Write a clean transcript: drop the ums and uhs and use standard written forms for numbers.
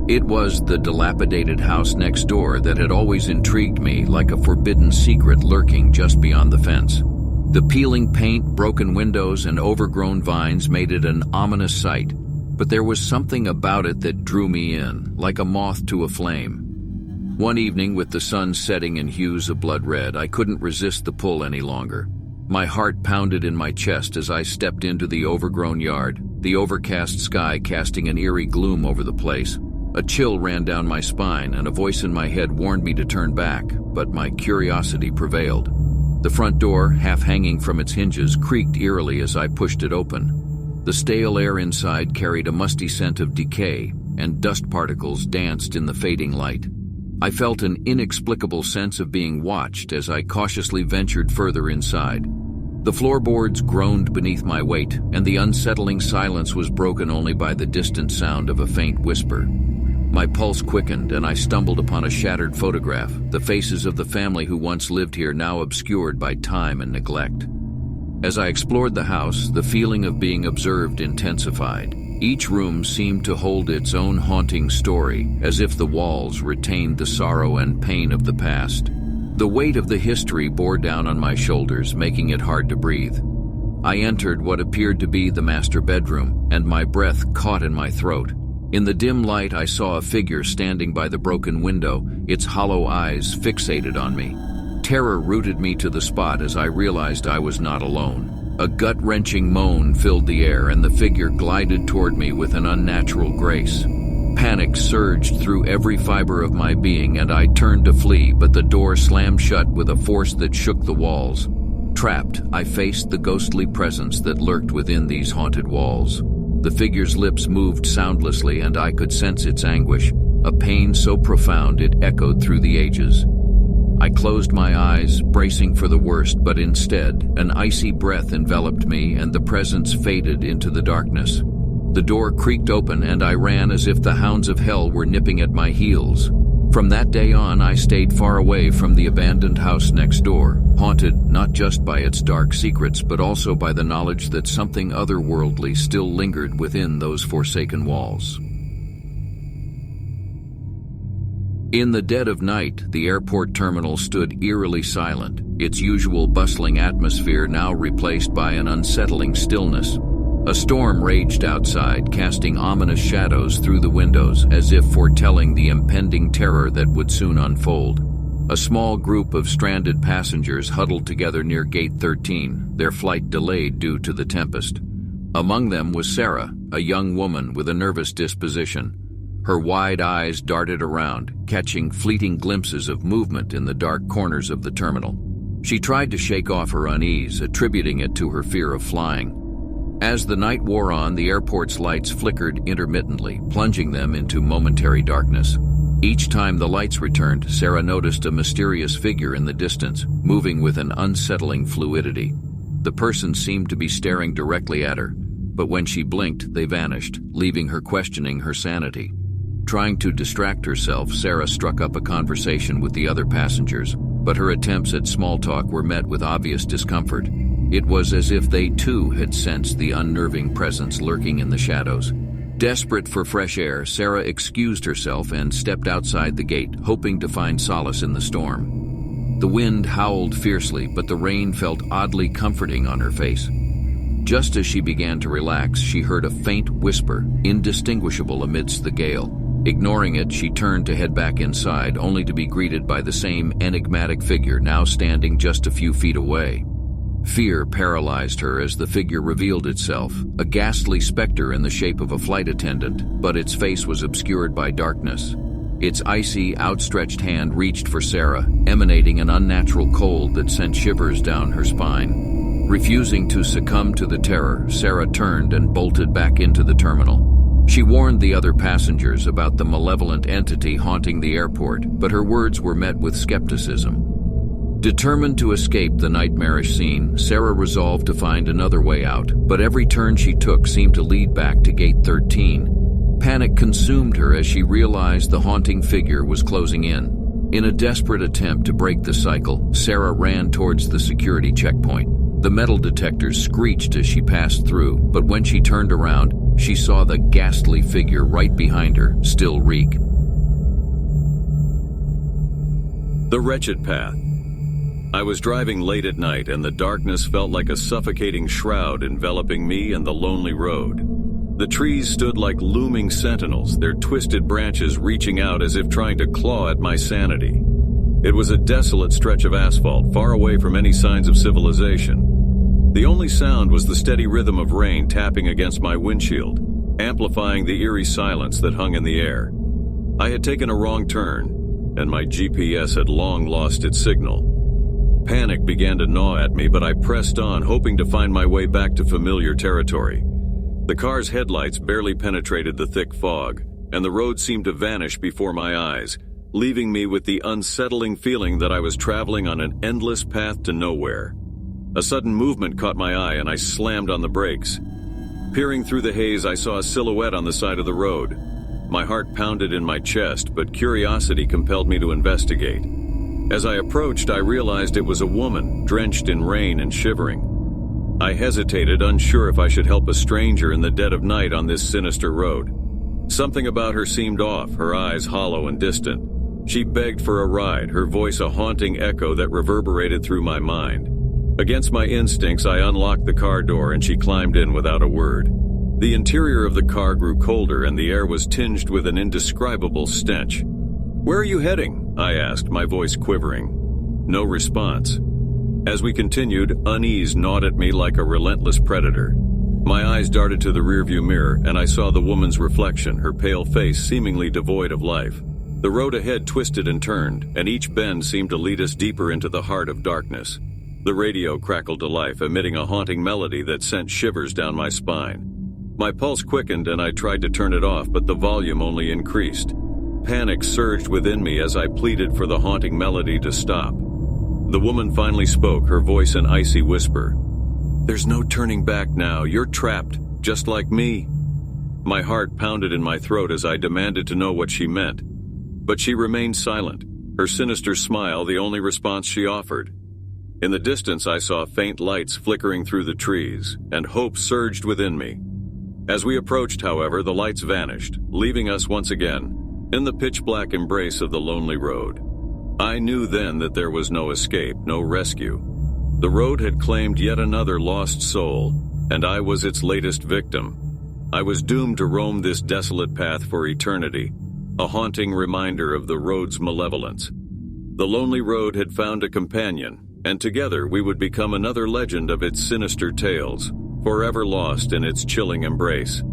It was the dilapidated house next door that had always intrigued me, like a forbidden secret lurking just beyond the fence. The peeling paint, broken windows, and overgrown vines made it an ominous sight, but there was something about it that drew me in, like a moth to a flame. One evening, with the sun setting in hues of blood red, I couldn't resist the pull any longer. My heart pounded in my chest as I stepped into the overgrown yard, the overcast sky casting an eerie gloom over the place. A chill ran down my spine, and a voice in my head warned me to turn back, but my curiosity prevailed. The front door, half hanging from its hinges, creaked eerily as I pushed it open. The stale air inside carried a musty scent of decay, and dust particles danced in the fading light. I felt an inexplicable sense of being watched as I cautiously ventured further inside. The floorboards groaned beneath my weight, and the unsettling silence was broken only by the distant sound of a faint whisper. My pulse quickened, and I stumbled upon a shattered photograph, the faces of the family who once lived here now obscured by time and neglect. As I explored the house, the feeling of being observed intensified. Each room seemed to hold its own haunting story, as if the walls retained the sorrow and pain of the past. The weight of the history bore down on my shoulders, making it hard to breathe. I entered what appeared to be the master bedroom, and my breath caught in my throat. In the dim light, I saw a figure standing by the broken window, its hollow eyes fixated on me. Terror rooted me to the spot as I realized I was not alone. A gut-wrenching moan filled the air, and the figure glided toward me with an unnatural grace. Panic surged through every fiber of my being, and I turned to flee, but the door slammed shut with a force that shook the walls. Trapped, I faced the ghostly presence that lurked within these haunted walls. The figure's lips moved soundlessly, and I could sense its anguish, a pain so profound it echoed through the ages. I closed my eyes, bracing for the worst, but instead, an icy breath enveloped me, and the presence faded into the darkness. The door creaked open, and I ran as if the hounds of hell were nipping at my heels. From that day on, I stayed far away from the abandoned house next door, haunted not just by its dark secrets, but also by the knowledge that something otherworldly still lingered within those forsaken walls. In the dead of night, the airport terminal stood eerily silent, its usual bustling atmosphere now replaced by an unsettling stillness. A storm raged outside, casting ominous shadows through the windows, as if foretelling the impending terror that would soon unfold. A small group of stranded passengers huddled together near Gate 13, their flight delayed due to the tempest. Among them was Sarah, a young woman with a nervous disposition. Her wide eyes darted around, catching fleeting glimpses of movement in the dark corners of the terminal. She tried to shake off her unease, attributing it to her fear of flying. As the night wore on, the airport's lights flickered intermittently, plunging them into momentary darkness. Each time the lights returned, Sarah noticed a mysterious figure in the distance, moving with an unsettling fluidity. The person seemed to be staring directly at her, but when she blinked, they vanished, leaving her questioning her sanity. Trying to distract herself, Sarah struck up a conversation with the other passengers, but her attempts at small talk were met with obvious discomfort. It was as if they too had sensed the unnerving presence lurking in the shadows. Desperate for fresh air, Sarah excused herself and stepped outside the gate, hoping to find solace in the storm. The wind howled fiercely, but the rain felt oddly comforting on her face. Just as she began to relax, she heard a faint whisper, indistinguishable amidst the gale. Ignoring it, she turned to head back inside, only to be greeted by the same enigmatic figure, now standing just a few feet away. Fear paralyzed her as the figure revealed itself, a ghastly specter in the shape of a flight attendant, but its face was obscured by darkness. Its icy, outstretched hand reached for Sarah, emanating an unnatural cold that sent shivers down her spine. Refusing to succumb to the terror, Sarah turned and bolted back into the terminal. She warned the other passengers about the malevolent entity haunting the airport, but her words were met with skepticism. Determined to escape the nightmarish scene, Sarah resolved to find another way out, but every turn she took seemed to lead back to Gate 13. Panic consumed her as she realized the haunting figure was closing in. In a desperate attempt to break the cycle, Sarah ran towards the security checkpoint. The metal detectors screeched as she passed through, but when she turned around, she saw the ghastly figure right behind her still reek. The Wretched Path. I was driving late at night, and the darkness felt like a suffocating shroud enveloping me and the lonely road. The trees stood like looming sentinels, their twisted branches reaching out as if trying to claw at my sanity. It was a desolate stretch of asphalt, far away from any signs of civilization. The only sound was the steady rhythm of rain tapping against my windshield, amplifying the eerie silence that hung in the air. I had taken a wrong turn, and my GPS had long lost its signal. Panic began to gnaw at me, but I pressed on, hoping to find my way back to familiar territory. The car's headlights barely penetrated the thick fog, and the road seemed to vanish before my eyes, leaving me with the unsettling feeling that I was traveling on an endless path to nowhere. A sudden movement caught my eye, and I slammed on the brakes. Peering through the haze, I saw a silhouette on the side of the road. My heart pounded in my chest, but curiosity compelled me to investigate. As I approached, I realized it was a woman, drenched in rain and shivering. I hesitated, unsure if I should help a stranger in the dead of night on this sinister road. Something about her seemed off, her eyes hollow and distant. She begged for a ride, her voice a haunting echo that reverberated through my mind. Against my instincts, I unlocked the car door and she climbed in without a word. The interior of the car grew colder and the air was tinged with an indescribable stench. "Where are you heading?" I asked, my voice quivering. No response. As we continued, unease gnawed at me like a relentless predator. My eyes darted to the rearview mirror, and I saw the woman's reflection, her pale face seemingly devoid of life. The road ahead twisted and turned, and each bend seemed to lead us deeper into the heart of darkness. The radio crackled to life, emitting a haunting melody that sent shivers down my spine. My pulse quickened, and I tried to turn it off, but the volume only increased. Panic surged within me as I pleaded for the haunting melody to stop. The woman finally spoke, her voice an icy whisper. "There's no turning back now. You're trapped, just like me." My heart pounded in my throat as I demanded to know what she meant. But she remained silent, her sinister smile the only response she offered. In the distance, I saw faint lights flickering through the trees, and hope surged within me. As we approached, however, the lights vanished, leaving us once again in the pitch-black embrace of the lonely road. I knew then that there was no escape, no rescue. The road had claimed yet another lost soul, and I was its latest victim. I was doomed to roam this desolate path for eternity, a haunting reminder of the road's malevolence. The lonely road had found a companion, and together we would become another legend of its sinister tales, forever lost in its chilling embrace.